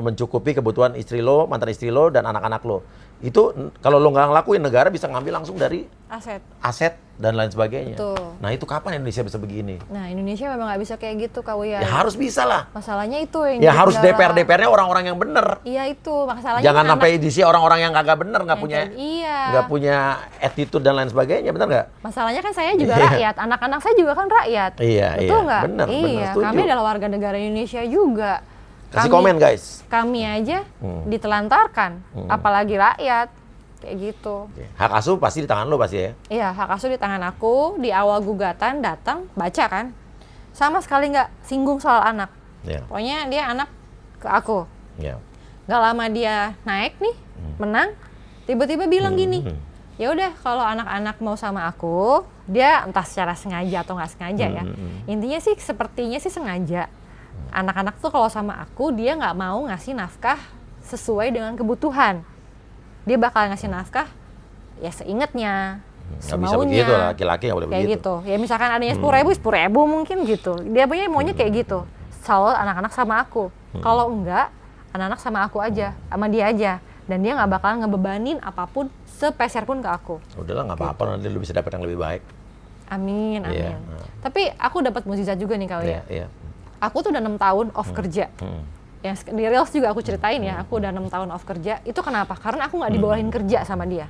[SPEAKER 1] mencukupi kebutuhan istri lo, mantan istri lo, dan anak-anak lo. Itu kalau lo nggak ngelakuin, negara bisa ngambil langsung dari aset dan lain sebagainya.
[SPEAKER 2] Betul.
[SPEAKER 1] Nah itu kapan Indonesia bisa begini?
[SPEAKER 2] Nah, Indonesia memang nggak bisa kayak gitu, Kak Uya.
[SPEAKER 1] Ya harus bisa lah.
[SPEAKER 2] Masalahnya itu yang
[SPEAKER 1] Ya
[SPEAKER 2] jadi
[SPEAKER 1] harus
[SPEAKER 2] kendala.
[SPEAKER 1] DPR-nya orang-orang yang bener.
[SPEAKER 2] Iya itu, masalahnya
[SPEAKER 1] Jangan
[SPEAKER 2] kan
[SPEAKER 1] sampai diisi orang-orang yang kagak bener, nggak
[SPEAKER 2] Yang
[SPEAKER 1] punya
[SPEAKER 2] kayak- iya.
[SPEAKER 1] nggak punya attitude dan lain sebagainya, benar nggak?
[SPEAKER 2] Masalahnya kan saya juga
[SPEAKER 1] Iya.
[SPEAKER 2] rakyat, anak-anak saya juga kan rakyat.
[SPEAKER 1] Iya,
[SPEAKER 2] Betul
[SPEAKER 1] iya.
[SPEAKER 2] nggak?
[SPEAKER 1] Bener,
[SPEAKER 2] iya,
[SPEAKER 1] setuju.
[SPEAKER 2] kami adalah warga negara Indonesia juga.
[SPEAKER 1] Kasih komen guys.
[SPEAKER 2] Kami aja ditelantarkan, apalagi rakyat. Kayak gitu.
[SPEAKER 1] Oke. Hak asuh pasti di tangan lo pasti ya.
[SPEAKER 2] Iya, hak asuh di tangan aku. Di awal gugatan datang, baca kan. Sama sekali nggak singgung soal anak.
[SPEAKER 1] Ya.
[SPEAKER 2] Pokoknya dia anak ke aku.
[SPEAKER 1] Ya.
[SPEAKER 2] Nggak lama dia naik nih, menang. Tiba-tiba bilang gini, ya udah kalau anak-anak mau sama aku, dia entah secara sengaja atau nggak sengaja ya. Intinya sih sepertinya sih sengaja. Anak-anak tuh kalau sama aku, dia nggak mau ngasih nafkah sesuai dengan kebutuhan. Dia bakal ngasih nafkah ya seingetnya,
[SPEAKER 1] Nggak bisa
[SPEAKER 2] semaunya.
[SPEAKER 1] begitu, laki-laki nggak boleh
[SPEAKER 2] Kayak
[SPEAKER 1] begitu.
[SPEAKER 2] gitu. Ya misalkan adanya 10.000 mungkin gitu. Dia maunya kayak gitu. Selalu anak-anak sama aku. Kalau enggak, anak-anak sama aku aja, sama dia aja. Dan dia nggak bakal ngebebanin apapun sepeser pun ke aku.
[SPEAKER 1] Udahlah nggak apa-apa, nanti lu bisa dapat yang lebih baik.
[SPEAKER 2] Amin, amin.
[SPEAKER 1] Iya.
[SPEAKER 2] Tapi aku dapat mukjizat juga nih kali
[SPEAKER 1] Iya,
[SPEAKER 2] ya.
[SPEAKER 1] iya.
[SPEAKER 2] Aku tuh udah 6 tahun off kerja. Yang di Reels juga aku ceritain ya, aku udah 6 tahun off kerja. Itu kenapa? Karena aku nggak dibolehin kerja sama dia.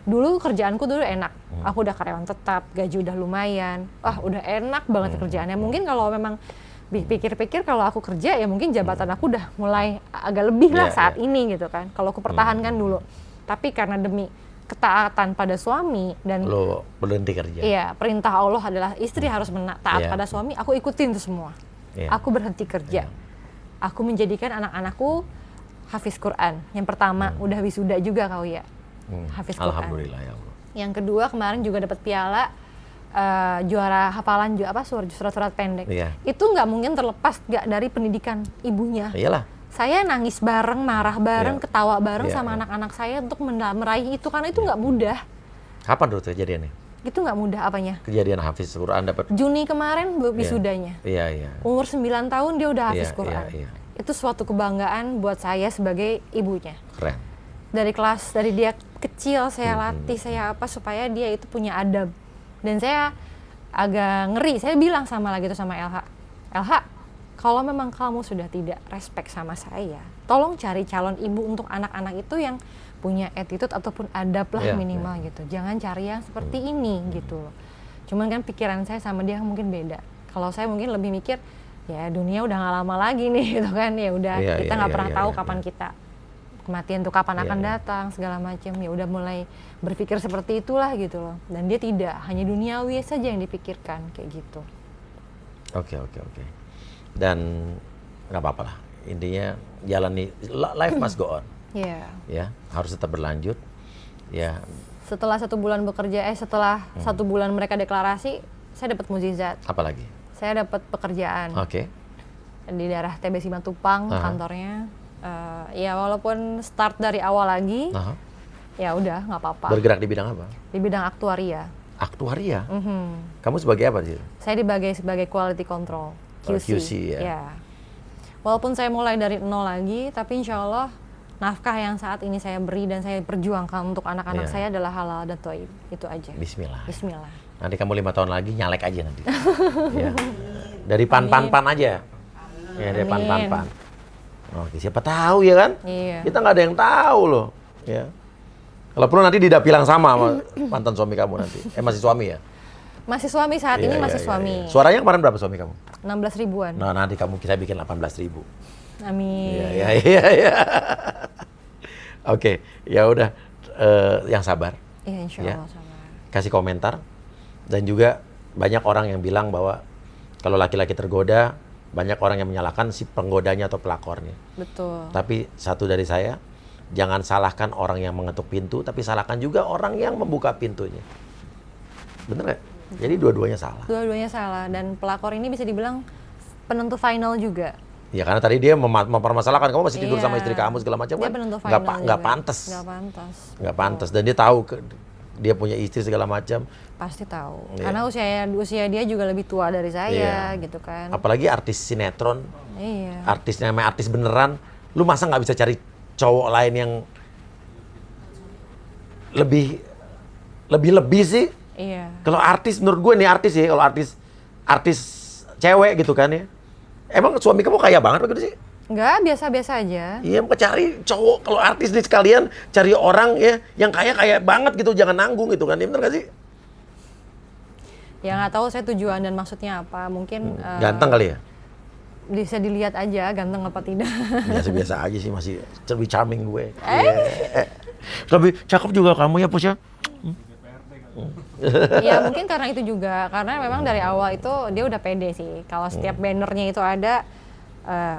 [SPEAKER 2] Dulu kerjaanku dulu enak. Aku udah karyawan tetap, gaji udah lumayan. Wah, udah enak banget kerjaannya. Mungkin kalau memang pikir-pikir kalau aku kerja ya mungkin jabatan aku udah mulai agak lebih lah
[SPEAKER 1] Iya,
[SPEAKER 2] saat
[SPEAKER 1] iya.
[SPEAKER 2] ini gitu kan. Kalau aku pertahankan dulu. Tapi karena demi ketaatan pada suami dan
[SPEAKER 1] Lo berhenti kerja.
[SPEAKER 2] iya, perintah Allah adalah istri harus taat
[SPEAKER 1] Iya.
[SPEAKER 2] pada suami, aku ikutin itu semua.
[SPEAKER 1] Iya.
[SPEAKER 2] Aku berhenti kerja. Aku menjadikan anak-anakku hafiz Quran. Yang pertama udah wisuda juga kau ya. Hafiz Quran.
[SPEAKER 1] Alhamdulillah ya Allah.
[SPEAKER 2] Yang kedua kemarin juga dapat piala juara hafalan juga surat-surat pendek.
[SPEAKER 1] Iya.
[SPEAKER 2] Itu nggak mungkin terlepas nggak dari pendidikan ibunya.
[SPEAKER 1] Iyalah.
[SPEAKER 2] Saya nangis bareng, marah bareng,
[SPEAKER 1] Iya.
[SPEAKER 2] ketawa bareng
[SPEAKER 1] Iya,
[SPEAKER 2] sama
[SPEAKER 1] iya.
[SPEAKER 2] anak-anak saya untuk meraih itu karena itu nggak mudah.
[SPEAKER 1] Kapan tuh kejadiannya?
[SPEAKER 2] Itu nggak mudah apanya.
[SPEAKER 1] Kejadian Hafiz Quran dapat.
[SPEAKER 2] Juni kemarin wisudanya.
[SPEAKER 1] Iya, iya.
[SPEAKER 2] Umur 9 tahun dia udah hafiz
[SPEAKER 1] Iya,
[SPEAKER 2] Quran.
[SPEAKER 1] iya, iya.
[SPEAKER 2] Itu suatu kebanggaan buat saya sebagai ibunya.
[SPEAKER 1] Keren.
[SPEAKER 2] Dari dia kecil saya latih, saya apa supaya dia itu punya adab. Dan saya agak ngeri, saya bilang sama LH, kalau memang kamu sudah tidak respect sama saya, tolong cari calon ibu untuk anak-anak itu yang punya attitude ataupun adab lah
[SPEAKER 1] Iya,
[SPEAKER 2] minimal gitu. Jangan cari yang seperti ini gitu loh. Cuman kan pikiran saya sama dia mungkin beda. Kalau saya mungkin lebih mikir, ya dunia udah gak lama lagi nih gitu kan, ya udah
[SPEAKER 1] Iya,
[SPEAKER 2] kita
[SPEAKER 1] iya,
[SPEAKER 2] nggak
[SPEAKER 1] iya,
[SPEAKER 2] pernah
[SPEAKER 1] iya,
[SPEAKER 2] tahu
[SPEAKER 1] iya,
[SPEAKER 2] kapan
[SPEAKER 1] iya.
[SPEAKER 2] kita kematian tuh kapan akan
[SPEAKER 1] Iya.
[SPEAKER 2] datang segala macam, ya udah mulai berpikir seperti itulah gitu loh. Dan dia tidak, hanya duniawi saja yang dipikirkan kayak gitu.
[SPEAKER 1] Oke. Dan nggak apa-apa lah. Intinya jalani, life must go on.
[SPEAKER 2] Iya.
[SPEAKER 1] Ya, harus tetap berlanjut. Ya,
[SPEAKER 2] Setelah 1 bulan bekerja, setelah 1 bulan mereka deklarasi, saya dapat mukjizat.
[SPEAKER 1] apalagi?
[SPEAKER 2] Saya dapat pekerjaan
[SPEAKER 1] Oke.
[SPEAKER 2] di daerah TB Simatupang
[SPEAKER 1] Aha.
[SPEAKER 2] kantornya. Ya walaupun start dari awal lagi,
[SPEAKER 1] Aha.
[SPEAKER 2] ya udah nggak apa-apa.
[SPEAKER 1] Bergerak di bidang apa?
[SPEAKER 2] Di bidang aktuaria.
[SPEAKER 1] Aktuaria.
[SPEAKER 2] Mhm.
[SPEAKER 1] Kamu sebagai apa sih?
[SPEAKER 2] Saya sebagai quality control,
[SPEAKER 1] Oh,
[SPEAKER 2] QC.
[SPEAKER 1] QC, ya.
[SPEAKER 2] Ya. Walaupun saya mulai dari nol lagi, tapi insya Allah nafkah yang saat ini saya beri dan saya perjuangkan untuk anak-anak
[SPEAKER 1] Iya.
[SPEAKER 2] saya adalah halal dan thayyib. Itu aja.
[SPEAKER 1] Bismillah.
[SPEAKER 2] Bismillah.
[SPEAKER 1] Nanti kamu 5 tahun lagi nyalek aja nanti. Ya. Dari pan-pan-pan aja. Ya, dari
[SPEAKER 2] Amin.
[SPEAKER 1] pan-pan-pan. Oke, siapa tahu ya kan?
[SPEAKER 2] Iya.
[SPEAKER 1] Kita nggak ada yang tahu loh. Ya. Kalau perlu nanti didapilang sama mantan suami kamu nanti. Masih suami ya?
[SPEAKER 2] Masih suami saat ini
[SPEAKER 1] Iya,
[SPEAKER 2] masih
[SPEAKER 1] iya,
[SPEAKER 2] suami.
[SPEAKER 1] iya. Suaranya kemarin berapa suami kamu?
[SPEAKER 2] 16 ribuan.
[SPEAKER 1] Nah, nanti kamu kita bikin 18.000.
[SPEAKER 2] Amin.
[SPEAKER 1] Iya. Oke, ya udah, yang sabar.
[SPEAKER 2] Iya insya
[SPEAKER 1] Ya.
[SPEAKER 2] Allah sama.
[SPEAKER 1] Kasih komentar. Dan juga banyak orang yang bilang bahwa kalau laki-laki tergoda, banyak orang yang menyalahkan si penggodanya atau pelakornya.
[SPEAKER 2] Betul.
[SPEAKER 1] Tapi satu dari saya, jangan salahkan orang yang mengetuk pintu, tapi salahkan juga orang yang membuka pintunya. Bener nggak? Jadi dua-duanya salah.
[SPEAKER 2] Dua-duanya salah dan pelakor ini bisa dibilang penentu final juga.
[SPEAKER 1] Ya karena tadi dia mempermasalahkan kamu masih tidur
[SPEAKER 2] Iya.
[SPEAKER 1] sama istri kamu segala macam
[SPEAKER 2] Dia
[SPEAKER 1] kan.
[SPEAKER 2] penentu
[SPEAKER 1] Nggak
[SPEAKER 2] final
[SPEAKER 1] nggak
[SPEAKER 2] juga.
[SPEAKER 1] pantas.
[SPEAKER 2] Nggak pantas.
[SPEAKER 1] Nggak pantas. Dan dia tahu dia punya istri segala macam.
[SPEAKER 2] Pasti tahu.
[SPEAKER 1] Iya.
[SPEAKER 2] Karena usia dia juga lebih tua dari saya
[SPEAKER 1] Iya.
[SPEAKER 2] gitu kan.
[SPEAKER 1] Apalagi artis sinetron,
[SPEAKER 2] Iya.
[SPEAKER 1] artisnya namanya artis beneran, lu masa nggak bisa cari cowok lain yang lebih sih?
[SPEAKER 2] Iya.
[SPEAKER 1] Kalau artis, menurut gue nih artis ya, kalau artis cewek gitu kan ya. Emang suami kamu kaya banget begitu sih?
[SPEAKER 2] Enggak, biasa-biasa aja.
[SPEAKER 1] Iya, mau cari cowok, kalau artis nih sekalian cari orang ya yang kaya banget gitu, jangan nanggung gitu kan, ya bener gak sih?
[SPEAKER 2] Ya nggak tahu saya tujuan dan maksudnya apa. Mungkin
[SPEAKER 1] Ganteng kali ya?
[SPEAKER 2] bisa dilihat aja ganteng apa tidak.
[SPEAKER 1] Biasa-biasa aja sih, masih lebih charming gue. Iya. Lebih cakep juga kamu ya, Pus ya?
[SPEAKER 2] Ya mungkin karena itu juga, karena memang dari awal itu dia udah pede sih. Kalau setiap bannernya itu ada,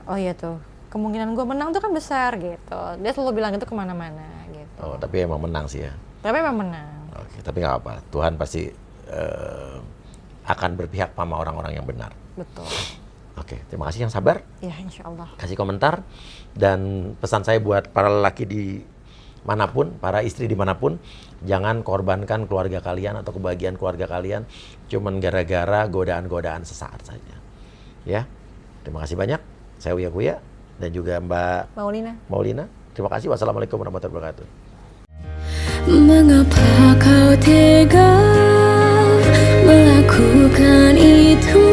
[SPEAKER 2] oh iya tuh, kemungkinan gue menang tuh kan besar gitu. Dia selalu bilang itu kemana-mana gitu.
[SPEAKER 1] Oh, tapi emang menang sih ya?
[SPEAKER 2] Tapi memang menang.
[SPEAKER 1] Oke, tapi nggak apa, Tuhan pasti akan berpihak sama orang-orang yang benar.
[SPEAKER 2] Betul.
[SPEAKER 1] Oke, terima kasih yang sabar.
[SPEAKER 2] Ya insya Allah.
[SPEAKER 1] Kasih komentar. Dan pesan saya buat para lelaki di manapun, para istri dimanapun, jangan korbankan keluarga kalian atau kebahagiaan keluarga kalian cuman gara-gara godaan-godaan sesaat saja. Ya, terima kasih banyak. Saya Uya Kuya dan juga Mbak Maulina. Terima kasih. Wassalamualaikum warahmatullahi wabarakatuh.
[SPEAKER 3] Mengapa kau tega melakukan itu?